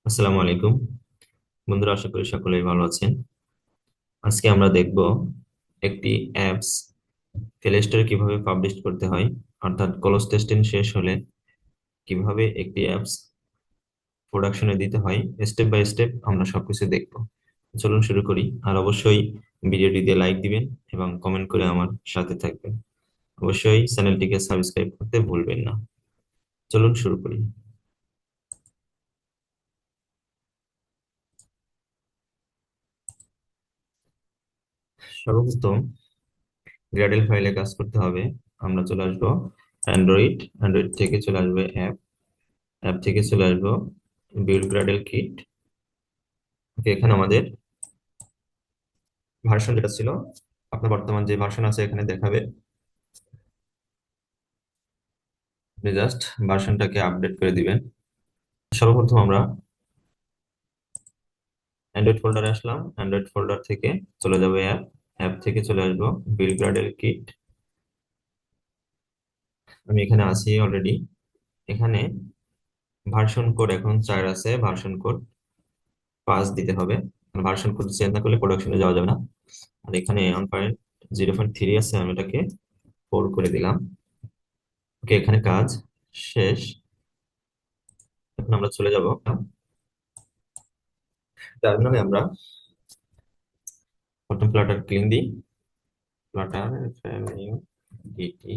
আসসালামু আলাইকুম বন্ধুরা, আশা করি সকলেই ভালো আছেন। আজকে আমরা দেখব একটি অ্যাপস প্লে স্টোরে কিভাবে পাবলিশ করতে হয়, অর্থাৎ ক্লোজ টেস্টিং শেষ হলে কিভাবে একটি অ্যাপস প্রোডাকশনে দিতে হয়। স্টেপ বাই স্টেপ আমরা সবকিছু দেখব। চলুন শুরু করি। আর অবশ্যই ভিডিওটিতে লাইক দিবেন এবং কমেন্ট করে আমার সাথে থাকবেন। অবশ্যই চ্যানেলটিকে সাবস্ক্রাইব করতে ভুলবেন না। চলুন শুরু করি। সর্বপ্রথম গ্র্যাডেল ফাইলে কাজ করতে হবে। আমরা চলে আসবো অ্যান্ড্রয়েড, অ্যান্ড্রয়েড থেকে চলে আসবে অ্যাপ, অ্যাপ থেকে চলে আসবো বিল্ড গ্র্যাডেল কিট। এখানে আমাদের ভার্সন যেটা ছিল, আপনার বর্তমান যে ভার্সন আছে এখানে দেখাবে। আপনি জাস্ট ভার্সনটাকে আপডেট করে দিবেন। সর্বপ্রথম আমরা অ্যান্ড্রয়েড ফোল্ডারে আসলাম, অ্যান্ড্রয়েড ফোল্ডার থেকে চলে যাবো অ্যাপ, অ্যাপ থেকে চলে আসবো বিল্ড গ্র্যাডেল কিট। আমি এখানে আছি অলরেডি। এখানে ভার্সন কোড এখন 4 আছে, ভার্সন কোড 5 দিতে হবে। ভার্সন কোড চেঞ্জ না করলে প্রোডাকশনে যাওয়া যাবে না। আর এখানে 1.0.3 আছে, আমি এটাকে 4 করে দিলাম। ওকে, এখানে কাজ শেষ। এখন আমরা চলে যাব টার্মিনালে। আমরা প্রথম ফ্লাটার ক্লিন দিই, ফ্লাটার ডিটি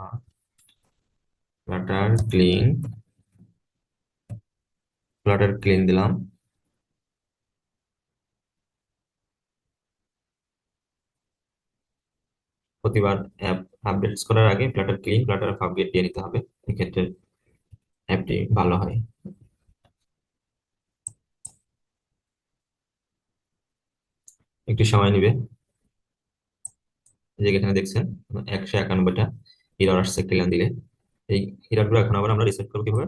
আর ফ্লাটার ক্লিন, ফ্লাটার ক্লিন দিলাম। প্রতিবার অ্যাপ আপডেটস করার আগে ফ্লাটার ক্লিন, ফ্লাটার আপডেট দিয়ে নিতে হবে, এক্ষেত্রে অ্যাপটি ভালো হয়। একটু সময় নেবে। যে এখানে দেখছেন 191টা এরর আসছে ক্লিন দিলে। এই এররগুলো এখন আবার আমরা রিসেট করবো কিভাবে?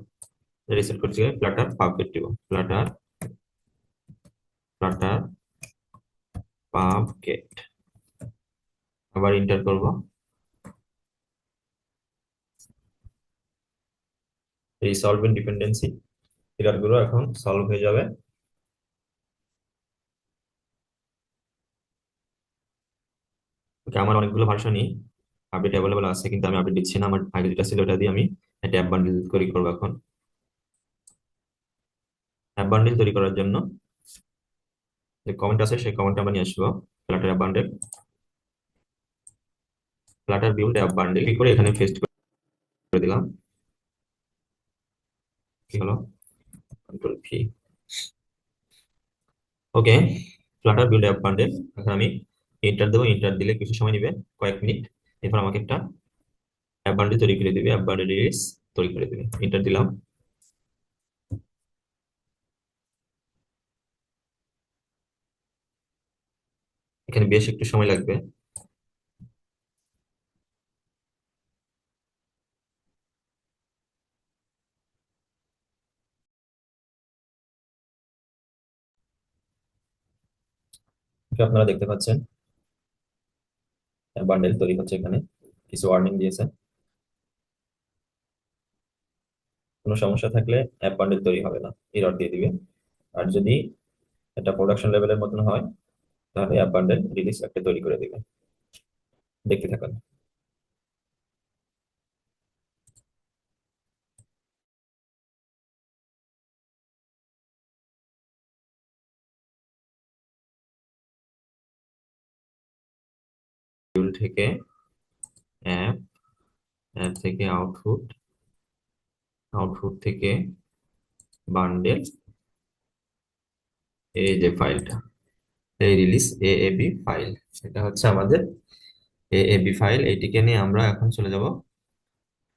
রিসেট করছি ফ্লাটার আপডেট দিব, ফ্লাটার ফ্লাটার পাবগেট, আবার ইন্টার করব। এই সলভ ইন ডিপেন্ডেন্সি এরর গুলো এখন সলভ হয়ে যাবে। ওকে, আমার অনেকগুলো ভার্সনই আপডেট অ্যাভেলেবল আছে, কিন্তু আমি আপডেট দিচ্ছি না। আমার আগে যেটা ছিল ওটা দিয়ে আমি একটা অ্যাপ বান্ডেল তৈরি করবো। এখন অ্যাপ বান্ডেল তৈরি করার জন্য যে কমেন্ট আছে সেই কমেন্ট আমরা নিয়ে আসবো। Flutter app bundle, Flutter build app bundle কি করে এখানে পেস্ট করে দিলাম। কি হলো? Control V. Okay, Flutter build app bundle. এখন আমি এন্টার দেবো, এন্টার দিলে কিছু সময় নেবে, কয়েক মিনিট। এরপর আমাকে একটা অ্যাপ বান্ডেল তৈরি করে দিবে, অ্যাপ বান্ডেল রিলিজ তৈরি করে দিবে। এন্টার দিলাম। এখানে বেশ একটু সময় লাগবে। আপনারা দেখতে পাচ্ছেন বান্ডেল তৈরি হচ্ছে। এখানে কিছু ওয়ার্নিং দিয়েছে। কোনো সমস্যা থাকলে অ্যাপ বান্ডেল তৈরি হবে না, এরর দিয়ে দিবে। আর যদি এটা প্রোডাকশন লেভেলের মতন হয় তাহলে অ্যাপ বান্ডেল রিলিজ একটা তৈরি করে দিবে। দেখতে থাকুন। টুল থেকে অ্যাপ, অ্যাপ থেকে আউটপুট, আউটপুট থেকে বান্ডেল, এই যে ফাইলটা, এই রিলিজ এএবি ফাইল, এটা হচ্ছে আমাদের এএবি ফাইল। এইটিকে নিয়ে আমরা এখন চলে যাব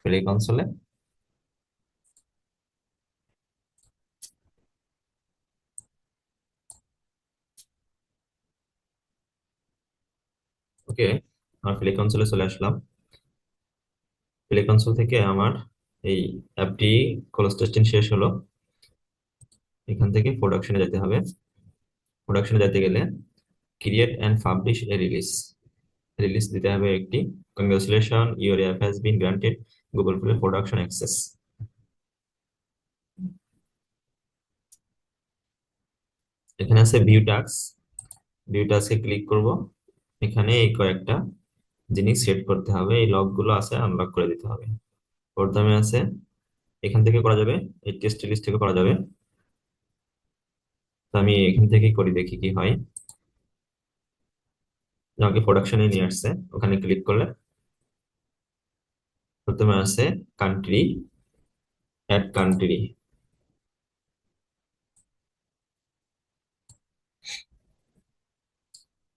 প্লে কনসোলে। ওকে, আমার প্লে কনসোলে চলে আসলাম। প্লে কনসোল থেকে আমার এই অ্যাপটি ক্লোজ টেস্টিং শেষ হলো। এখান থেকে প্রোডাকশনে যেতে হবে। প্রোডাকশনে যেতে গেলে create and publish A release, release দিতে হবে একটি। Congratulation, your app has been granted Google play production access. এখানে আছে ভিউ টাস্ক। ভিউ টাস্কে ক্লিক করব। এখানে এই কয়েকটা জিনিস সেট করতে হবে, এই লক গুলো আছে আনলক করে দিতে হবে। প্রথমে আছে, এখান থেকে করা যাবে, এই টেস্ট লিস্ট থেকে করা যাবে। তো আমি এখান থেকেই করি, দেখি কি হয়। আমাকে প্রোডাকশনে নিয়ে আসছে, ওখানে ক্লিক করলে প্রথমে আছে কান্ট্রি, অ্যাড কান্ট্রি।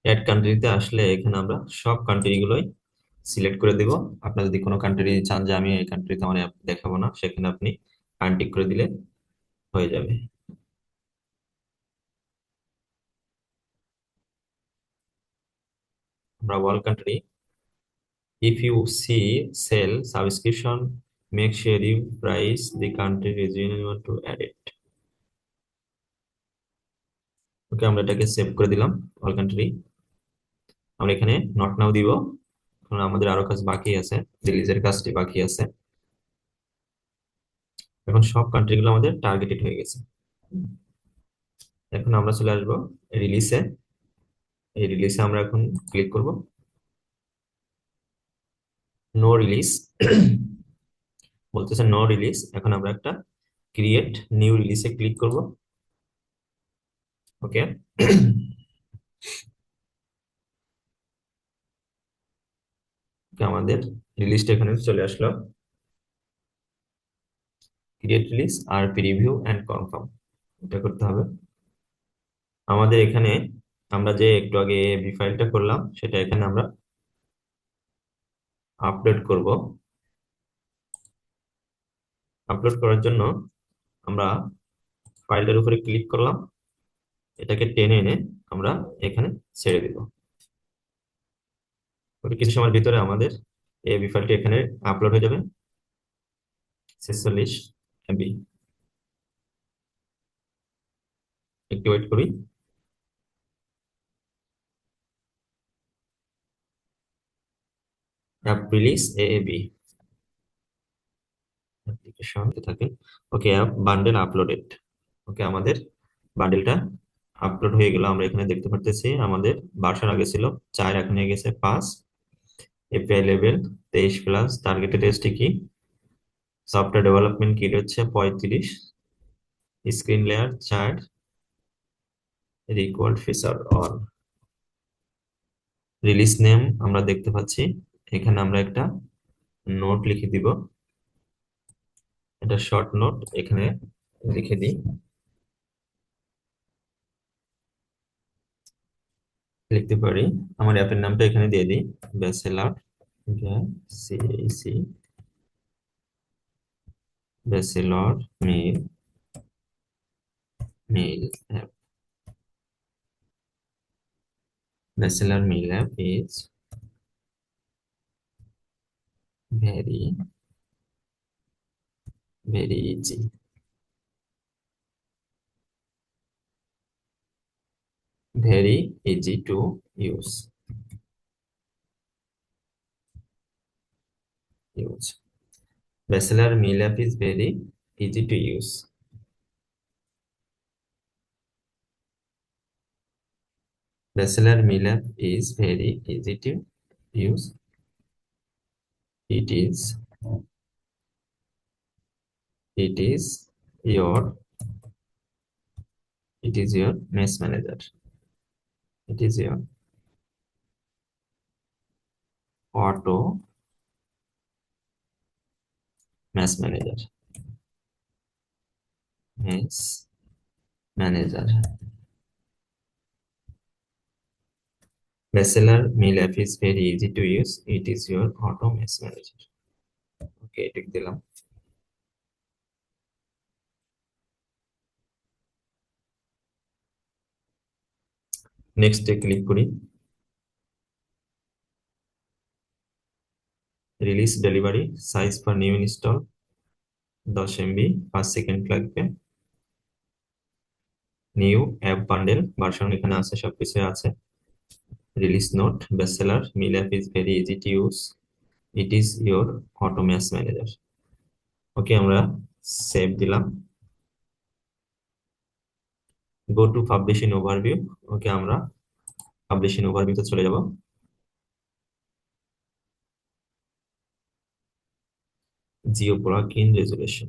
অ্যাড কান্ট্রিতে আসলে এখানে আমরা সব কান্ট্রি গুলোই সিলেক্ট করে দিব। আপনার যদি কোনো কান্ট্রি চান যে আমি এই কান্ট্রিতে আমার অ্যাপ দেখাবো না, সেখানে আপনি আনটিক করে দিলে হয়ে যাবে। আমরা all country, if you see sell subscription make sure you price the country reason you want to add it. Okay, আমরা এটাকে সেভ করে দিলাম অল কান্ট্রি। আমরা এখানে নট নাও দিব, কারণ আমাদের আরো কাজ বাকি আছে, রিলিজের কাজটি বাকি আছে। এখন সব কান্ট্রি গুলো আমাদের টার্গেটেড হয়ে গেছে। এখন আমরা চলে আসবো রিলিজে। এই রিলিজে আমরা এখন ক্লিক করব, নো রিলিজ বলতেছে, নো রিলিজ। এখন আমরা একটা ক্রিয়েট নিউ রিলিজে ক্লিক করব। ওকে, আমাদের রিলিজটা এখানে চলে আসলো। ক্রিয়েট রিলিজ আর প্রিভিউ এন্ড কনফার্ম, এটা করতে হবে আমাদের এখানে। আমরা যে একটু আগে বি ফাইলটা করলাম, সেটা এখানে আমরা আপলোড করব। আপলোড করার জন্য আমরা ফাইলটার উপরে ক্লিক করলাম, এটাকে টেনে এনে আমরা এখানে ছেড়ে দিব। ওকে, কিছু সময়ের ভিতরে আমাদের এই বি ফাইলটি এখানে আপলোড হয়ে যাবে, 46 MB। একটু ওয়েট করি। অ্যাপ রিলিজ এএবি অ্যাপ্লিকেশন থাকে। ওকে, অ্যাপ বান্ডেল আপলোডেড। ওকে, আমাদের বান্ডেলটা আপলোড হয়ে গেল। আমরা এখানে দেখতে পারতেছি আমাদের ভার্সন আগে ছিল 4, এখন হয়ে গেছে 5। API level 23+। টার্গেটেড এসটি কি, সফটওয়্যার ডেভেলপমেন্ট কিট হচ্ছে 35, screen layer 4, required feature all. Release name আমরা দেখতে পাচ্ছি, এখানে আমরা একটা নোট লিখে দিব। এটা শর্ট নোট এখানে লিখে দিই, লিখতে পারি। আমার অ্যাপের নামটা এখানে দিয়ে দিই, ব্যাচেলার, সিএসি, bachelor meal, meal app. Bachelor meal app is very very easy, very easy to use use Bachelor meal app is very easy to use. Bachelor meal app is very easy to use. It is it is your it is your mess manager. It is your auto mess manager. Mess manager. Bachelor meal app is very easy to use. It is your auto mess manager. Okay, tick দিলাম। নেক্সটে click করি। Release delivery size for new install 10 MB, 5 second লাগবে। New app bundle version এখানে আছে, সবকিছু আছে। Release note, bestseller meal app is very easy to use. It is your automation manager. Okay, আমরা save দিলাম। Go to publishing overview. Okay, আমরা publishing ওভারভিউতে চলে যাব। Geo plugin resolution,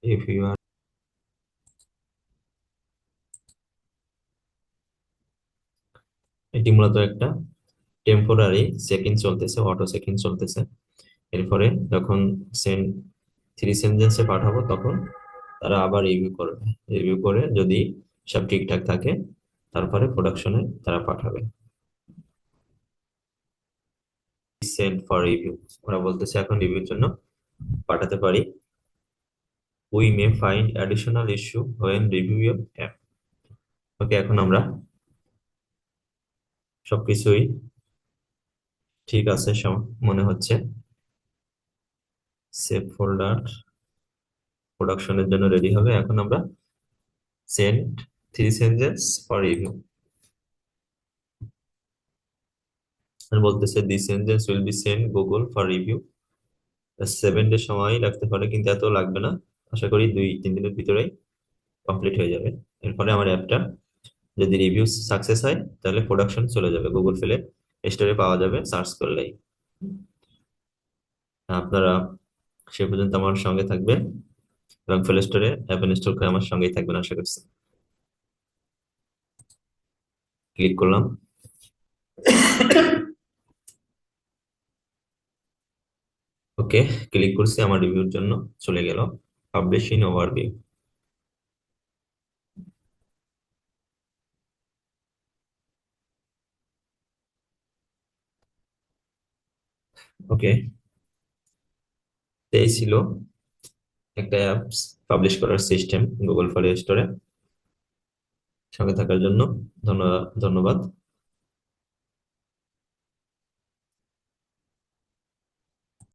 if you are, এটি মূলত একটা টেম্পোরারি চেকিং চলতেছে, অটো চেকিং চলতেছে। এরপরে যখন সেন্ড থ্রি সেন্টেন্সে পাঠাবো তখন তারা আবার রিভিউ করবে। রিভিউ করে যদি সব ঠিকঠাক থাকে তারপরে প্রোডাকশনে তারা পাঠাবে। সেন্ড ফর রিভিউ, ওরা বলতেছে এখন রিভিউর জন্য পাঠাতে পারি। We may find additional issue when review your app. Okay, এখন আমরা সবকিছুই ঠিক আছে মনে হচ্ছে। সেভ ফোল্ডার প্রোডাকশনের জন্য রেডি হবে। এখন আমরা send three sentence for review বলতেছে, this sentence will be send Google for review. 7 day সময় লাগতে পারে, কিন্তু এত লাগবে না। আশা করি 2-3 দিনের ভিতরেই কমপ্লিট হয়ে যাবে। এরপরে আমার অ্যাপটা যদি রিভিউ সাকসেস হয় তাহলে প্রোডাকশন চলে যাবে, গুগল প্লে স্টোরে পাওয়া যাবে সার্চ করলেই। আপনারা সে পর্যন্ত আমার সঙ্গে থাকবেন এবং প্লে স্টোরে অ্যাপ ইনস্টল করে আমার সঙ্গেই থাকবেন আশা করছি। ক্লিক করলাম। ওকে, ক্লিক করছি, আমার রিভিউর জন্য চলে গেল। Publish in overview. ওকে, এই ছিল একটা অ্যাপস পাবলিশ করার সিস্টেম গুগল প্লে স্টোরে। সঙ্গে থাকার জন্য ধন্যবাদ।